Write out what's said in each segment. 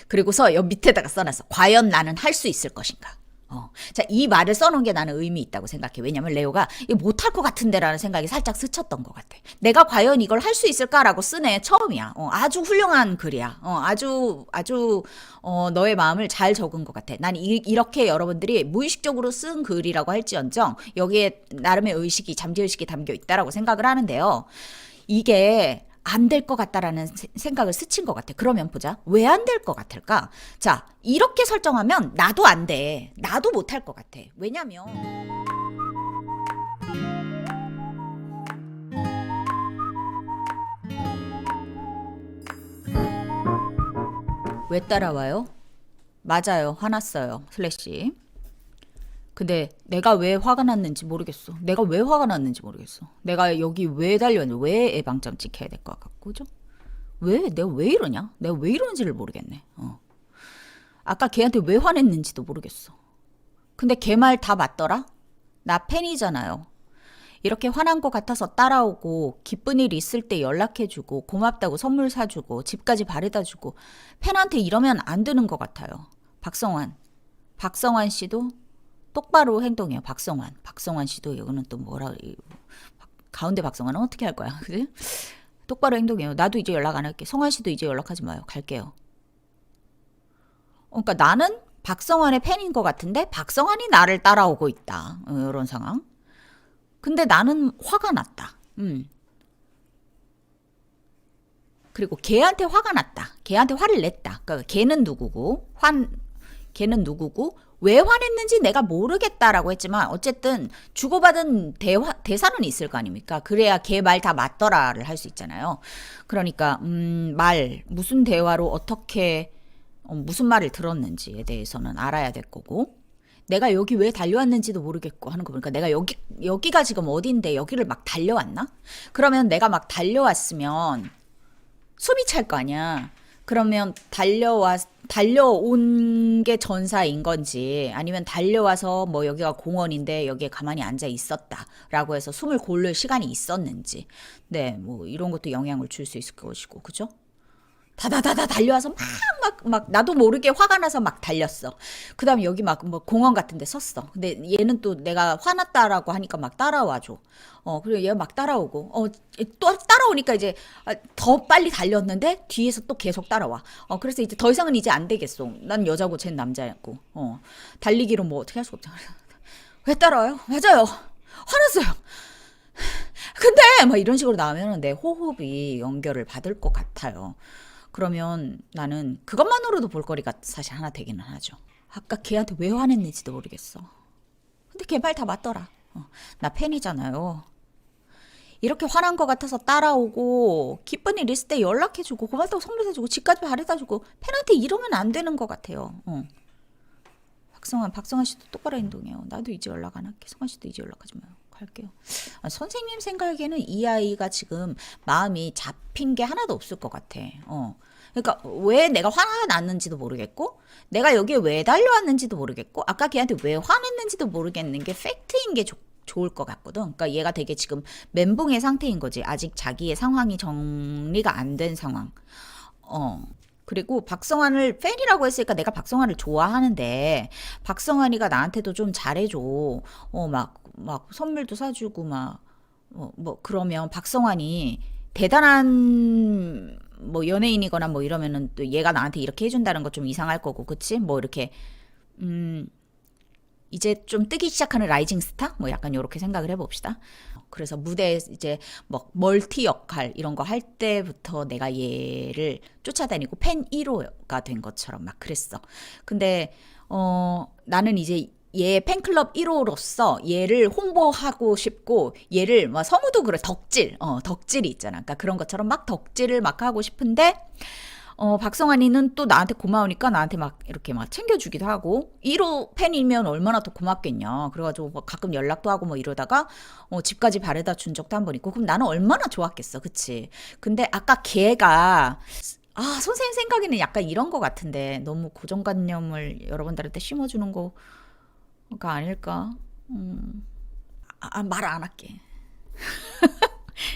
그리고서 옆 밑에다가 써놨어. 과연 나는 할 수 있을 것인가. 자, 이 말을 써놓은 게 나는 의미 있다고 생각해. 왜냐면 레오가 이거 못할 것 같은데라는 생각이 살짝 스쳤던 것 같아. 내가 과연 이걸 할 수 있을까라고 쓰네. 처음이야. 아주 훌륭한 글이야. 아주 너의 마음을 잘 적은 것 같아. 난 이렇게 여러분들이 무의식적으로 쓴 글이라고 할지언정 여기에 나름의 의식이, 잠재의식이 담겨 있다라고 생각을 하는데요. 이게 안 될 것 같다라는 생각을 스친 것 같아. 그러면 보자. 왜 안 될 것 같을까? 자, 이렇게 설정하면 나도 안 돼. 나도 못할 것 같아. 왜냐면 왜 따라와요? 맞아요. 화났어요. 슬래시. 근데 내가 왜 화가 났는지 모르겠어. 내가 왜 화가 났는지 모르겠어. 내가 여기 왜 달려왔는지, 왜 예방점 찍혀야 될 것 같고, 그죠? 내가 왜 이러냐? 내가 왜 이러는지를 모르겠네. 아까 걔한테 왜 화냈는지도 모르겠어. 근데 걔 말 다 맞더라? 나 팬이잖아요. 이렇게 화난 것 같아서 따라오고, 기쁜 일 있을 때 연락해주고, 고맙다고 선물 사주고, 집까지 바래다주고, 팬한테 이러면 안 되는 것 같아요. 박성환 씨도 똑바로 행동해요. 박성환 씨도 이거는 또 가운데 박성환은 어떻게 할 거야? 그지? 똑바로 행동해요. 나도 이제 연락 안 할게. 성환 씨도 이제 연락하지 마요. 갈게요. 그러니까 나는 박성환의 팬인 것 같은데 박성환이 나를 따라오고 있다. 이런 상황. 근데 나는 화가 났다. 그리고 걔한테 화가 났다. 걔한테 화를 냈다. 그러니까 걔는 누구고 왜 화냈는지 내가 모르겠다라고 했지만 어쨌든 주고받은 대사는 있을 거 아닙니까? 그래야 걔 말 다 맞더라를 할 수 있잖아요. 그러니까 무슨 대화로 어떻게 무슨 말을 들었는지에 대해서는 알아야 될 거고 내가 여기 왜 달려왔는지도 모르겠고 하는 거 보니까 내가 여기가 지금 어딘데 여기를 막 달려왔나? 그러면 내가 막 달려왔으면 숨이 찰 거 아니야. 그러면 달려온 게 전사인 건지 아니면 달려와서 뭐 여기가 공원인데 여기에 가만히 앉아 있었다라고 해서 숨을 고를 시간이 있었는지 네, 뭐 이런 것도 영향을 줄 수 있을 것이고 그죠? 다다다다 달려와서 막 나도 모르게 화가 나서 막 달렸어. 그 다음에 여기 막 뭐 공원 같은 데 섰어. 근데 얘는 또 내가 화났다라고 하니까 막 따라와줘. 그리고 얘가 막 따라오고, 또 따라오니까 이제 더 빨리 달렸는데 뒤에서 또 계속 따라와. 그래서 이제 더 이상은 이제 안 되겠어. 난 여자고 쟨 남자였고. 달리기로 뭐 어떻게 할 수 없잖아. 왜 따라와요? 맞아요. 화났어요. 근데 막 이런 식으로 나오면 내 호흡이 연결을 받을 것 같아요. 그러면 나는 그것만으로도 볼거리가 사실 하나 되기는 하죠. 아까 걔한테 왜 화냈는지도 모르겠어. 근데 걔 말 다 맞더라. 나 팬이잖아요. 이렇게 화난 것 같아서 따라오고 기쁜 일 있을 때 연락해주고 고맙다고 선물 사주고 집까지 바래다주고 팬한테 이러면 안 되는 것 같아요. 박성환 씨도 똑바로 행동해요. 나도 이제 연락 안 할게. 성환 씨도 이제 연락하지 마요. 갈게요. 선생님 생각에는 이 아이가 지금 마음이 잡힌 게 하나도 없을 것 같아. 그러니까 왜 내가 화가 났는지도 모르겠고 내가 여기에 왜 달려왔는지도 모르겠고 아까 걔한테 왜 화냈는지도 모르겠는 게 팩트인 게 좋을 것 같거든. 그러니까 얘가 되게 지금 멘붕의 상태인 거지. 아직 자기의 상황이 정리가 안 된 상황. 그리고 박성환을 팬이라고 했으니까 내가 박성환을 좋아하는데 박성환이가 나한테도 좀 잘해줘. 막 선물도 사주고 뭐 그러면 박성환이 대단한 뭐 연예인이거나 뭐 이러면은 또 얘가 나한테 이렇게 해준다는 거 좀 이상할 거고 그치? 뭐 이렇게 이제 좀 뜨기 시작하는 라이징 스타? 뭐 약간 요렇게 생각을 해봅시다. 그래서 무대에 이제 뭐 멀티 역할 이런 거 할 때부터 내가 얘를 쫓아다니고 팬 1호가 된 것처럼 막 그랬어. 근데 나는 이제 얘 팬클럽 1호로서 얘를 홍보하고 싶고 얘를 막 성우도 그래 덕질이 있잖아. 그러니까 그런 것처럼 막 덕질을 막 하고 싶은데 박성환이는 또 나한테 고마우니까 나한테 막 이렇게 막 챙겨주기도 하고 1호 팬이면 얼마나 더 고맙겠냐. 그래가지고 뭐 가끔 연락도 하고 뭐 이러다가 집까지 바래다 준 적도 한 번 있고 그럼 나는 얼마나 좋았겠어. 그치? 근데 아까 걔가 선생님 생각에는 약간 이런 거 같은데 너무 고정관념을 여러분들한테 심어주는 거가 아닐까? 말 안 할게.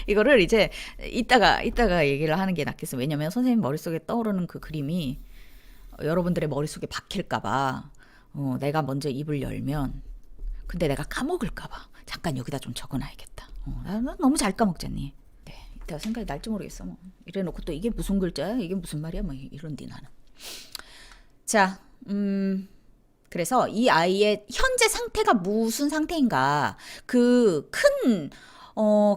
이거를 이제 이따가 얘기를 하는 게 낫겠어. 왜냐면 선생님 머릿속에 떠오르는 그 그림이 여러분들의 머릿속에 박힐까봐 내가 먼저 입을 열면 근데 내가 까먹을까봐 잠깐 여기다 좀 적어놔야겠다. 나 너무 잘 까먹잖니. 네, 이따가 생각이 날지 모르겠어. 뭐. 이래놓고 또 이게 무슨 글자야? 이게 무슨 말이야? 뭐 이런디 나는. 자, 그래서 이 아이의 현재 상태가 무슨 상태인가 그 큰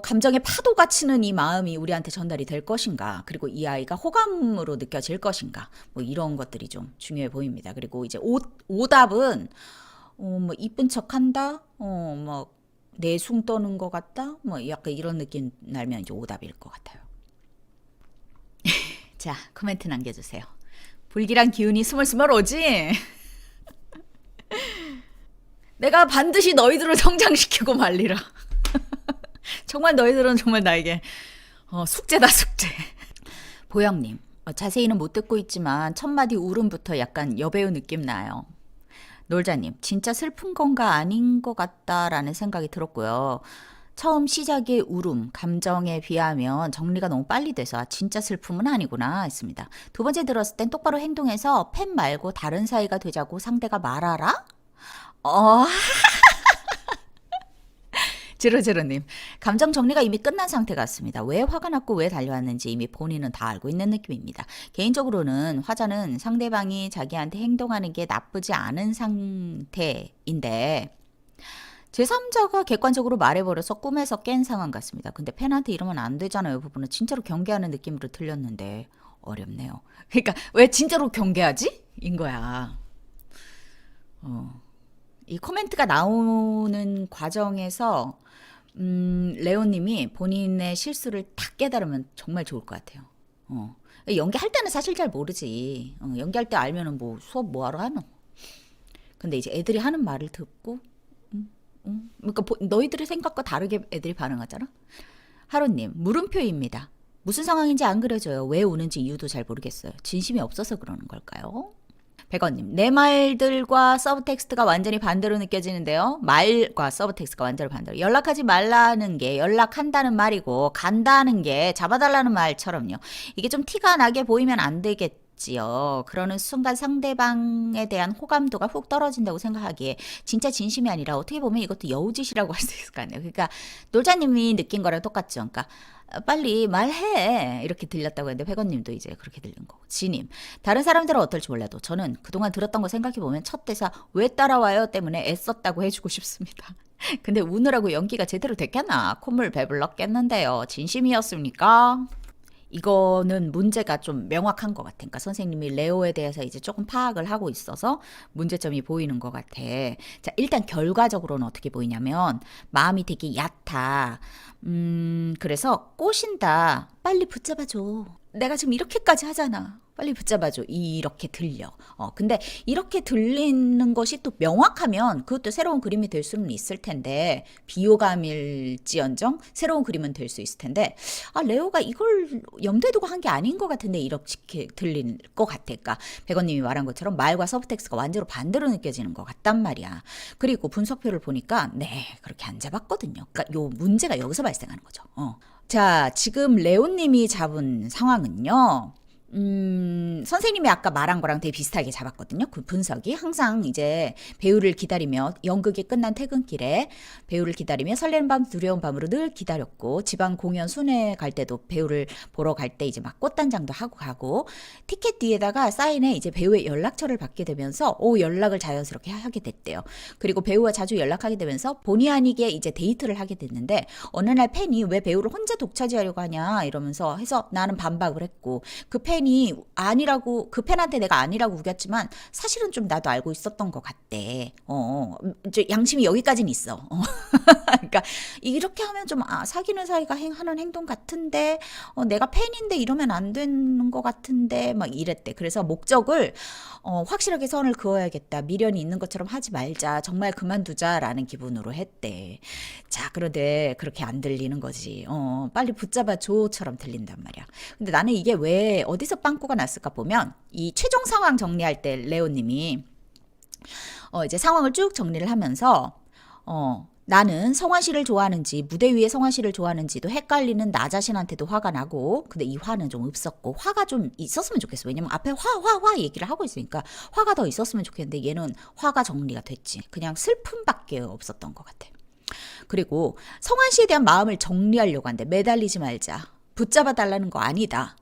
감정의 파도가 치는 이 마음이 우리한테 전달이 될 것인가 그리고 이 아이가 호감으로 느껴질 것인가 뭐 이런 것들이 좀 중요해 보입니다. 그리고 이제 오답은 뭐 이쁜 척한다 뭐 내숭 떠는 것 같다 뭐 약간 이런 느낌 날면 이제 오답일 것 같아요. 자, 코멘트 남겨주세요. 불길한 기운이 스멀스멀 오지? 내가 반드시 너희들을 성장시키고 말리라. 정말 너희들은 정말 나에게 숙제다 숙제. 보영님 자세히는 못 듣고 있지만 첫 마디 울음부터 약간 여배우 느낌 나요. 놀자님 진짜 슬픈 건가 아닌 것 같다라는 생각이 들었고요. 처음 시작의 울음, 감정에 비하면 정리가 너무 빨리 돼서 진짜 슬픔은 아니구나 했습니다. 두 번째 들었을 땐 똑바로 행동해서 팬 말고 다른 사이가 되자고 상대가 말하라? 지루지루님 감정 정리가 이미 끝난 상태 같습니다. 왜 화가 났고 왜 달려왔는지 이미 본인은 다 알고 있는 느낌입니다. 개인적으로는 화자는 상대방이 자기한테 행동하는 게 나쁘지 않은 상태인데 제3자가 객관적으로 말해버려서 꿈에서 깬 상황 같습니다. 근데 팬한테 이러면 안 되잖아요. 부분은 진짜로 경계하는 느낌으로 들렸는데 어렵네요. 그러니까 왜 진짜로 경계하지? 인 거야. 이 코멘트가 나오는 과정에서 레오님이 본인의 실수를 다 깨달으면 정말 좋을 것 같아요. 연기할 때는 사실 잘 모르지. 연기할 때 알면은 뭐 수업 뭐하러 하노. 근데 이제 애들이 하는 말을 듣고 그러니까 너희들의 생각과 다르게 애들이 반응하잖아. 하루님 물음표입니다. 무슨 상황인지 안 그려져요. 왜 우는지 이유도 잘 모르겠어요. 진심이 없어서 그러는 걸까요? 백원님 내 말들과 서브텍스트가 완전히 반대로 느껴지는데요. 말과 서브텍스트가 완전히 반대로. 연락하지 말라는 게 연락한다는 말이고 간다는 게 잡아달라는 말처럼요. 이게 좀 티가 나게 보이면 안 되겠지요. 그러는 순간 상대방에 대한 호감도가 훅 떨어진다고 생각하기에 진짜 진심이 아니라 어떻게 보면 이것도 여우짓이라고 할 수 있을 거 아니에요. 그러니까 놀자님이 느낀 거랑 똑같죠. 그러니까 빨리 말해 이렇게 들렸다고 했는데 회건님도 이제 그렇게 들린 거고. 지님 다른 사람들은 어떨지 몰라도 저는 그동안 들었던 거 생각해보면 첫 대사 왜 따라와요 때문에 애썼다고 해주고 싶습니다. 근데 우느라고 연기가 제대로 됐겠나? 콧물 배불렀겠는데요. 진심이었습니까? 이거는 문제가 좀 명확한 것 같아. 그러니까 선생님이 레오에 대해서 이제 조금 파악을 하고 있어서 문제점이 보이는 것 같아. 자, 일단 결과적으로는 어떻게 보이냐면 마음이 되게 얕아. 그래서 꼬신다. 빨리 붙잡아줘. 내가 지금 이렇게까지 하잖아. 빨리 붙잡아줘. 이렇게 들려. 근데 이렇게 들리는 것이 또 명확하면 그것도 새로운 그림이 될 수는 있을 텐데 비호감일지언정 새로운 그림은 될 수 있을 텐데 레오가 이걸 염두에 두고 한 게 아닌 것 같은데 이렇게 들릴 것 같아. 그러니까 백원님이 말한 것처럼 말과 서브텍스트가 완전히 반대로 느껴지는 것 같단 말이야. 그리고 분석표를 보니까 네 그렇게 안 잡았거든요. 그러니까 요 문제가 여기서 발생하는 거죠. 자 지금 레오님이 잡은 상황은요. 선생님이 아까 말한 거랑 되게 비슷하게 잡았거든요. 그 분석이 항상 이제 배우를 기다리며 연극이 끝난 퇴근길에 배우를 기다리며 설레는 밤 두려운 밤으로 늘 기다렸고 지방 공연 순회 갈 때도 배우를 보러 갈 때 이제 막 꽃단장도 하고 가고 티켓 뒤에다가 사인에 이제 배우의 연락처를 받게 되면서 연락을 자연스럽게 하게 됐대요. 그리고 배우와 자주 연락하게 되면서 본의 아니게 이제 데이트를 하게 됐는데 어느 날 팬이 왜 배우를 혼자 독차지하려고 하냐 이러면서 해서 나는 반박을 했고 그 팬이 아니라고 그 팬한테 내가 아니라고 우겼지만 사실은 좀 나도 알고 있었던 것 같대. 이제 양심이 여기까지는 있어. 그러니까 이렇게 하면 좀 사귀는 사이가 하는 행동 같은데 내가 팬인데 이러면 안 되는 것 같은데 막 이랬대. 그래서 목적을 확실하게 선을 그어야겠다. 미련이 있는 것처럼 하지 말자. 정말 그만두자라는 기분으로 했대. 자 그런데 그렇게 안 들리는 거지. 빨리 붙잡아 줘처럼 들린단 말이야. 근데 나는 이게 왜 어디서 빵꾸가 났을까 보면 이 최종 상황 정리할 때 레오님이 이제 상황을 쭉 정리를 하면서 나는 성환 씨를 좋아하는지 무대 위에 성환 씨를 좋아하는지도 헷갈리는 나 자신한테도 화가 나고 근데 이 화는 좀 없었고 화가 좀 있었으면 좋겠어. 왜냐면 앞에 화 얘기를 하고 있으니까 화가 더 있었으면 좋겠는데 얘는 화가 정리가 됐지. 그냥 슬픔밖에 없었던 것 같아. 그리고 성환 씨에 대한 마음을 정리하려고 한대. 매달리지 말자. 붙잡아 달라는 거 아니다.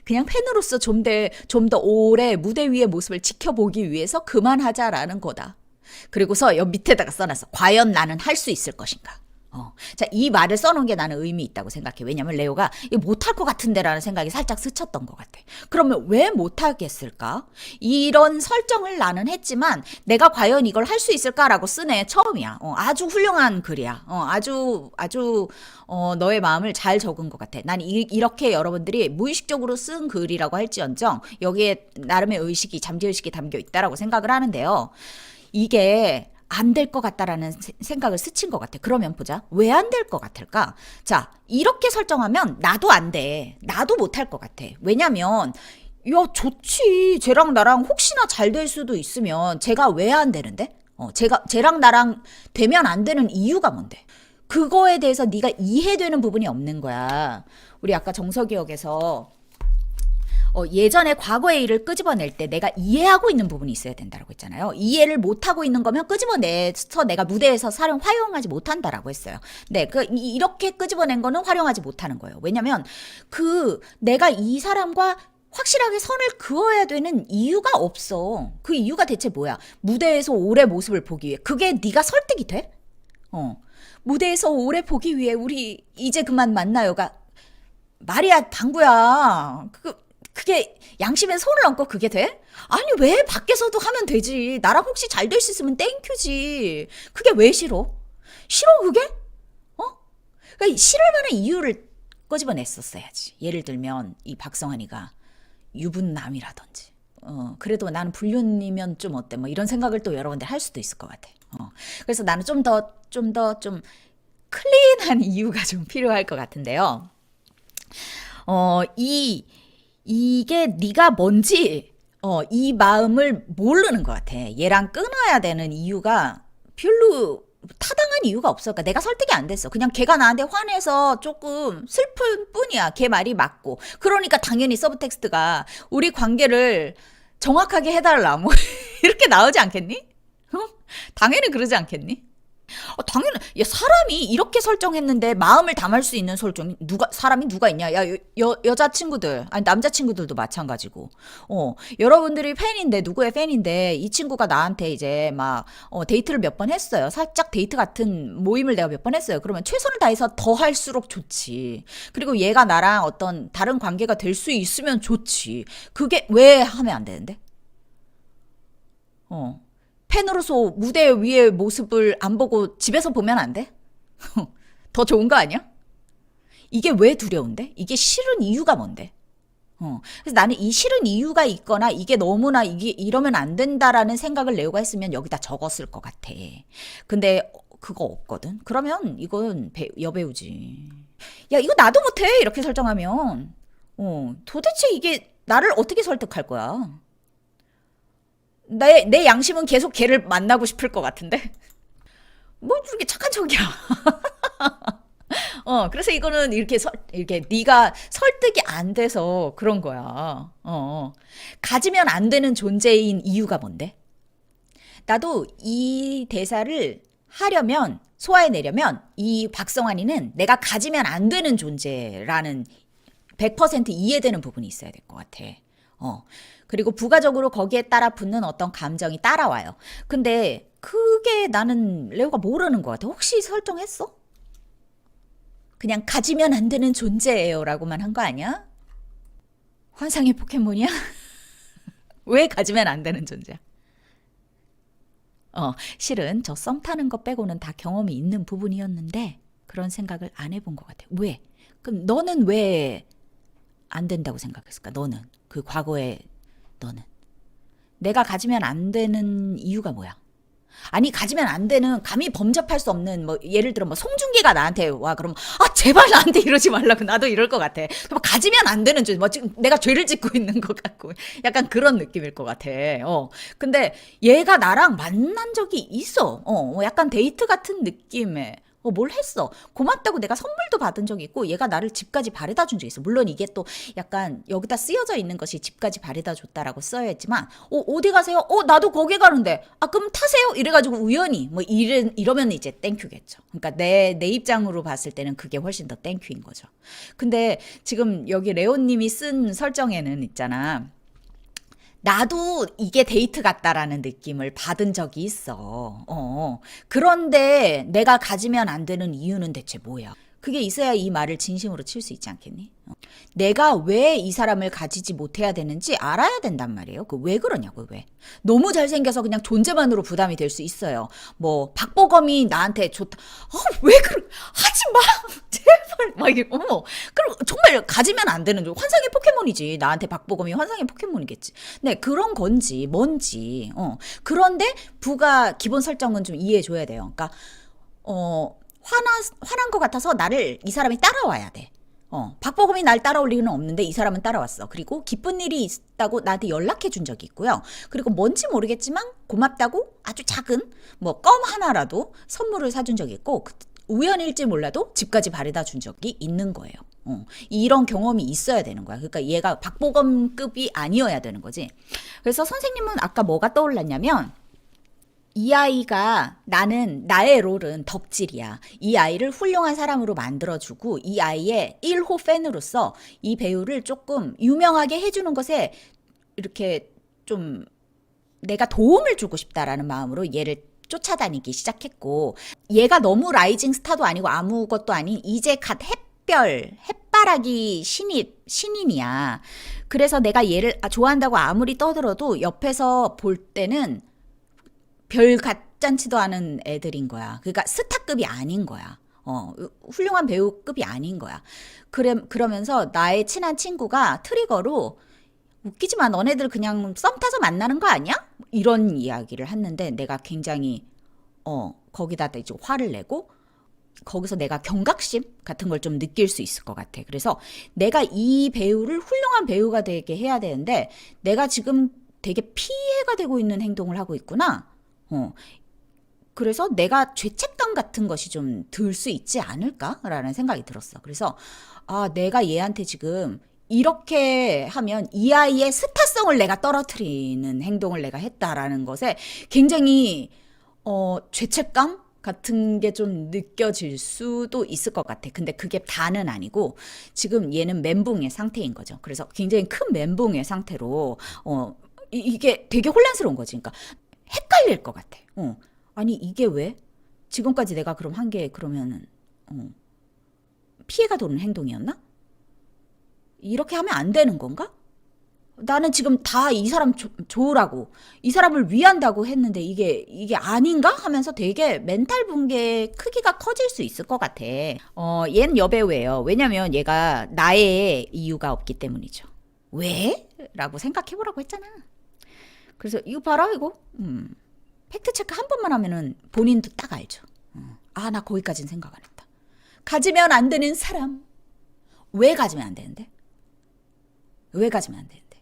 그냥 팬으로서 좀 더 오래 무대 위의 모습을 지켜보기 위해서 그만하자라는 거다. 그리고서 옆 밑에다가 써놨어. 과연 나는 할 수 있을 것인가. 자, 이 말을 써놓은 게 나는 의미 있다고 생각해. 왜냐면 레오가 이거 못할 것 같은데라는 생각이 살짝 스쳤던 것 같아. 그러면 왜 못하겠을까? 이런 설정을 나는 했지만 내가 과연 이걸 할 수 있을까라고 쓰네. 처음이야. 아주 훌륭한 글이야. 아주 너의 마음을 잘 적은 것 같아. 난 이렇게 여러분들이 무의식적으로 쓴 글이라고 할지언정 여기에 나름의 의식이 잠재의식이 담겨 있다라고 생각을 하는데요. 이게 안 될 것 같다라는 생각을 스친 것 같아. 그러면 보자. 왜 안 될 것 같을까? 자, 이렇게 설정하면 나도 안 돼. 나도 못할 것 같아. 왜냐면 야, 좋지. 쟤랑 나랑 혹시나 잘 될 수도 있으면 쟤가 왜 안 되는데? 쟤랑 나랑 되면 안 되는 이유가 뭔데? 그거에 대해서 네가 이해되는 부분이 없는 거야. 우리 아까 정석이역에서 예전에 과거의 일을 끄집어낼 때 내가 이해하고 있는 부분이 있어야 된다고 했잖아요. 이해를 못하고 있는 거면 끄집어내서 내가 무대에서 활용하지 못한다라고 했어요. 네, 이렇게 끄집어낸 거는 활용하지 못하는 거예요. 왜냐면 내가 이 사람과 확실하게 선을 그어야 되는 이유가 없어. 그 이유가 대체 뭐야? 무대에서 오래 모습을 보기 위해. 그게 네가 설득이 돼? 무대에서 오래 보기 위해 우리 이제 그만 만나요가 말이야, 방구야. 그게 양심에 손을 얹고 그게 돼? 아니 왜 밖에서도 하면 되지. 나랑 혹시 잘 될 수 있으면 땡큐지. 그게 왜 싫어? 싫어 그게? 그러니까 싫을 만한 이유를 꺼집어냈었어야지. 예를 들면 이 박성환이가 유부남이라든지 그래도 나는 불륜이면 좀 어때 뭐 이런 생각을 또 여러분들 할 수도 있을 것 같아. 그래서 나는 좀 클린한 이유가 좀 필요할 것 같은데요. 이게 네가 뭔지 이 마음을 모르는 것 같아. 얘랑 끊어야 되는 이유가 별로 타당한 이유가 없어. 그러니까 내가 설득이 안 됐어. 그냥 걔가 나한테 화내서 조금 슬픈 뿐이야. 걔 말이 맞고. 그러니까 당연히 서브텍스트가 우리 관계를 정확하게 해달라. 뭐 이렇게 나오지 않겠니? 당연히 그러지 않겠니? 당연히 야 사람이 이렇게 설정했는데 마음을 담을 수 있는 설정이 사람이 누가 있냐? 야 여자친구들 아니 남자친구들도 마찬가지고 여러분들이 팬인데 누구의 팬인데 이 친구가 나한테 이제 막 데이트를 몇 번 했어요. 살짝 데이트 같은 모임을 내가 몇 번 했어요. 그러면 최선을 다해서 더 할수록 좋지. 그리고 얘가 나랑 어떤 다른 관계가 될 수 있으면 좋지. 그게 왜 하면 안 되는데? 팬으로서 무대 위의 모습을 안 보고 집에서 보면 안 돼? 더 좋은 거 아니야? 이게 왜 두려운데? 이게 싫은 이유가 뭔데? 그래서 나는 이 싫은 이유가 있거나 이게 너무나 이러면 안 된다라는 생각을 레오가 했으면 여기다 적었을 것 같아. 근데 그거 없거든? 그러면 이건 여배우지. 야, 이거 나도 못해! 이렇게 설정하면. 도대체 이게 나를 어떻게 설득할 거야? 내 양심은 계속 걔를 만나고 싶을 것 같은데? 뭐, 이렇게 착한 척이야. 그래서 이거는 이렇게 네가 설득이 안 돼서 그런 거야. 가지면 안 되는 존재인 이유가 뭔데? 나도 이 대사를 소화해내려면 이 박성환이는 내가 가지면 안 되는 존재라는 100% 이해되는 부분이 있어야 될 것 같아. 그리고 부가적으로 거기에 따라 붙는 어떤 감정이 따라와요. 근데 그게 나는 레오가 모르는 것 같아. 혹시 설정했어? 그냥 가지면 안 되는 존재예요 라고만 한 거 아니야? 환상의 포켓몬이야? 왜 가지면 안 되는 존재야? 실은 저 썸 타는 거 빼고는 다 경험이 있는 부분이었는데 그런 생각을 안 해본 것 같아. 왜? 그럼 너는 왜 안 된다고 생각했을까? 너는 그 과거에 너는 내가 가지면 안 되는 이유가 뭐야? 아니 가지면 안 되는 감히 범접할 수 없는 뭐 예를 들어 뭐 송중기가 나한테 와 그러면 아 제발 나한테 이러지 말라고 나도 이럴 것 같아. 뭐 가지면 안 되는 죄, 뭐 지금 내가 죄를 짓고 있는 것 같고 약간 그런 느낌일 것 같아. 근데 얘가 나랑 만난 적이 있어. 약간 데이트 같은 느낌의. 뭘 했어. 고맙다고 내가 선물도 받은 적이 있고 얘가 나를 집까지 바래다 준 적이 있어. 물론 이게 또 약간 여기다 쓰여져 있는 것이 집까지 바래다 줬다라고 써야지만 어디 가세요? 나도 거기 가는데. 그럼 타세요. 이래가지고 우연히 뭐 이러면 이제 땡큐겠죠. 그러니까 내 입장으로 봤을 때는 그게 훨씬 더 땡큐인 거죠. 근데 지금 여기 레오님이 쓴 설정에는 있잖아. 나도 이게 데이트 같다라는 느낌을 받은 적이 있어. 그런데 내가 가지면 안 되는 이유는 대체 뭐야? 그게 있어야 이 말을 진심으로 칠 수 있지 않겠니? 내가 왜 이 사람을 가지지 못해야 되는지 알아야 된단 말이에요. 그 왜 그러냐고, 왜. 너무 잘생겨서 그냥 존재만으로 부담이 될 수 있어요. 뭐, 박보검이 나한테 좋다. 왜 하지 마! 제발! 막 이게, 어머. 그럼 정말 가지면 안 되는, 환상의 포켓몬이지. 나한테 박보검이 환상의 포켓몬이겠지. 네, 그런 건지, 뭔지. 그런데 부가 기본 설정은 좀 이해해줘야 돼요. 그러니까, 화난 것 같아서 이 사람이 따라와야 돼. 박보검이 날 따라올 리는 없는데 이 사람은 따라왔어. 그리고 기쁜 일이 있다고 나한테 연락해 준 적이 있고요. 그리고 뭔지 모르겠지만 고맙다고 아주 작은 뭐 껌 하나라도 선물을 사준 적이 있고 우연일지 몰라도 집까지 바래다 준 적이 있는 거예요. 이런 경험이 있어야 되는 거야. 그러니까 얘가 박보검급이 아니어야 되는 거지. 그래서 선생님은 아까 뭐가 떠올랐냐면 이 아이가 나의 롤은 덕질이야. 이 아이를 훌륭한 사람으로 만들어주고 이 아이의 1호 팬으로서 이 배우를 조금 유명하게 해주는 것에 이렇게 좀 내가 도움을 주고 싶다라는 마음으로 얘를 쫓아다니기 시작했고 얘가 너무 라이징 스타도 아니고 아무것도 아닌 이제 갓 햇바라기 신인이야. 그래서 내가 얘를 좋아한다고 아무리 떠들어도 옆에서 볼 때는 별 같잖지도 않은 애들인 거야. 그러니까 스타급이 아닌 거야. 훌륭한 배우급이 아닌 거야. 그러면서 나의 친한 친구가 트리거로 웃기지 마. 너네들 그냥 썸 타서 만나는 거 아니야? 이런 이야기를 했는데 내가 굉장히 거기다 이제 화를 내고 거기서 내가 경각심 같은 걸 좀 느낄 수 있을 것 같아. 그래서 내가 이 배우를 훌륭한 배우가 되게 해야 되는데 내가 지금 되게 피해가 되고 있는 행동을 하고 있구나. 그래서 내가 죄책감 같은 것이 좀 들 수 있지 않을까라는 생각이 들었어. 그래서 내가 얘한테 지금 이렇게 하면 이 아이의 스타성을 내가 떨어뜨리는 행동을 내가 했다라는 것에 굉장히 죄책감 같은 게 좀 느껴질 수도 있을 것 같아. 근데 그게 다는 아니고 지금 얘는 멘붕의 상태인 거죠. 그래서 굉장히 큰 멘붕의 상태로 이게 되게 혼란스러운 거지. 그러니까 헷갈릴 것 같아. 아니 이게 왜? 지금까지 내가 그럼 한 게 그러면은 피해가 도는 행동이었나? 이렇게 하면 안 되는 건가? 나는 지금 다 이 사람 좋으라고 이 사람을 위한다고 했는데 이게 아닌가 하면서 되게 멘탈 붕괴의 크기가 커질 수 있을 것 같아. 얘는 여배우예요. 왜냐면 얘가 나의 이유가 없기 때문이죠. 왜? 라고 생각해보라고 했잖아. 그래서 이거 봐라 이거. 팩트체크 한 번만 하면은 본인도 딱 알죠. 나 거기까지는 생각 안 했다. 가지면 안 되는 사람. 왜 가지면 안 되는데? 왜 가지면 안 되는데?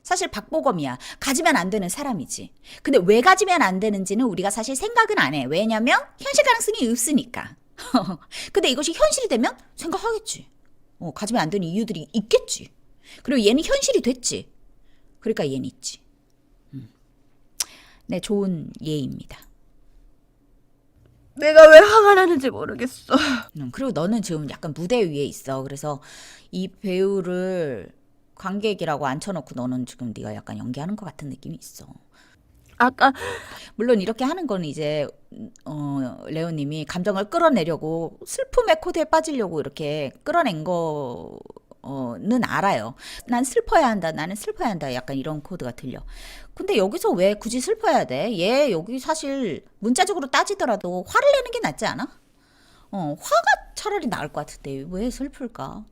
사실 박보검이야. 가지면 안 되는 사람이지. 근데 왜 가지면 안 되는지는 우리가 사실 생각은 안 해. 왜냐면 현실 가능성이 없으니까. 근데 이것이 현실이 되면 생각하겠지. 가지면 안 되는 이유들이 있겠지. 그리고 얘는 현실이 됐지. 그러니까 얘는 있지. 네, 좋은 예입니다. 내가 왜 화가 나는지 모르겠어. 그리고 너는 지금 약간 무대 위에 있어. 그래서 이 배우를 관객이라고 앉혀놓고 너는 지금 네가 약간 연기하는 것 같은 느낌이 있어. 아까 물론 이렇게 하는 건 이제 레오님이 감정을 끌어내려고 슬픔의 코드에 빠지려고 이렇게 끌어낸 거는 알아요. 난 슬퍼야 한다. 나는 슬퍼야 한다. 약간 이런 코드가 들려. 근데 여기서 왜 굳이 슬퍼야 돼? 얘 여기 사실 문자적으로 따지더라도 화를 내는 게 낫지 않아? 화가 차라리 나을 것 같은데 왜 슬플까?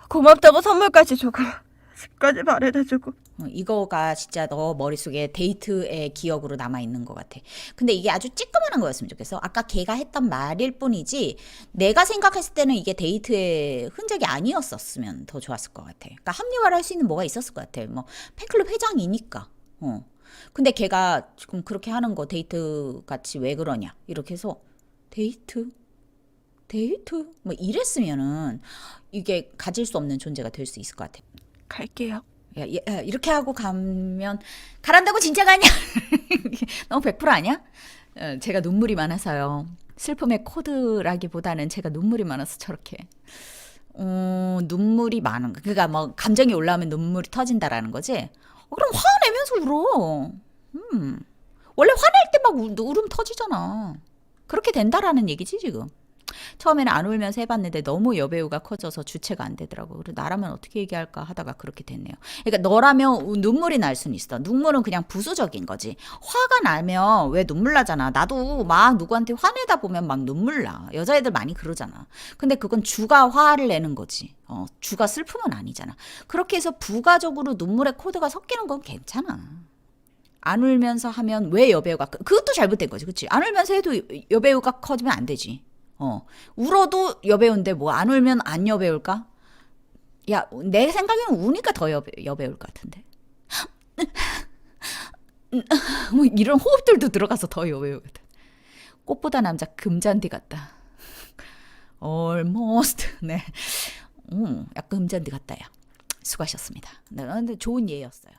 고맙다고 선물까지 주고 집까지 말해다주고. 이거가 진짜 너 머릿속에 데이트의 기억으로 남아있는 것 같아. 근데 이게 아주 찌끄만한 거였으면 좋겠어. 아까 걔가 했던 말일 뿐이지 내가 생각했을 때는 이게 데이트의 흔적이 아니었었으면 더 좋았을 것 같아. 그러니까 합리화를 할 수 있는 뭐가 있었을 것 같아. 뭐 팬클럽 회장이니까. 근데 걔가 지금 그렇게 하는 거 데이트 같이 왜 그러냐 이렇게 해서 데이트 뭐 이랬으면은 이게 가질 수 없는 존재가 될 수 있을 것 같아. 갈게요. 야, 이렇게 하고 가면 가란다고 진짜 가냐? 너무 100% 아니야? 제가 눈물이 많아서요. 슬픔의 코드라기보다는 제가 눈물이 많아서 저렇게. 눈물이 많은 거. 그러니까 뭐 감정이 올라오면 눈물이 터진다라는 거지. 그럼 화내면서 울어. 원래 화낼 때 막 울음 터지잖아. 그렇게 된다라는 얘기지 지금. 처음에는 안 울면서 해봤는데 너무 여배우가 커져서 주체가 안 되더라고. 그래서 나라면 어떻게 얘기할까 하다가 그렇게 됐네요. 그러니까 너라면 눈물이 날 수는 있어. 눈물은 그냥 부수적인 거지. 화가 나면 왜 눈물 나잖아. 나도 막 누구한테 화내다 보면 막 눈물 나. 여자애들 많이 그러잖아. 근데 그건 주가 화를 내는 거지. 주가 슬픔은 아니잖아. 그렇게 해서 부가적으로 눈물의 코드가 섞이는 건 괜찮아. 안 울면서 하면 왜 여배우가 그것도 잘못된 거지. 그치? 안 울면서 해도 여배우가 커지면 안 되지. 울어도 여배우인데 뭐 안 울면 안 여배우일까? 야, 내 생각에는 우니까 더 여배우일 것 같은데. 뭐 이런 호흡들도 들어가서 더 여배우 같아. 꽃보다 남자 금잔디 같다. almost. 네. 약간 금잔디 같다요. 수고하셨습니다. 네, 근데 좋은 예였어요.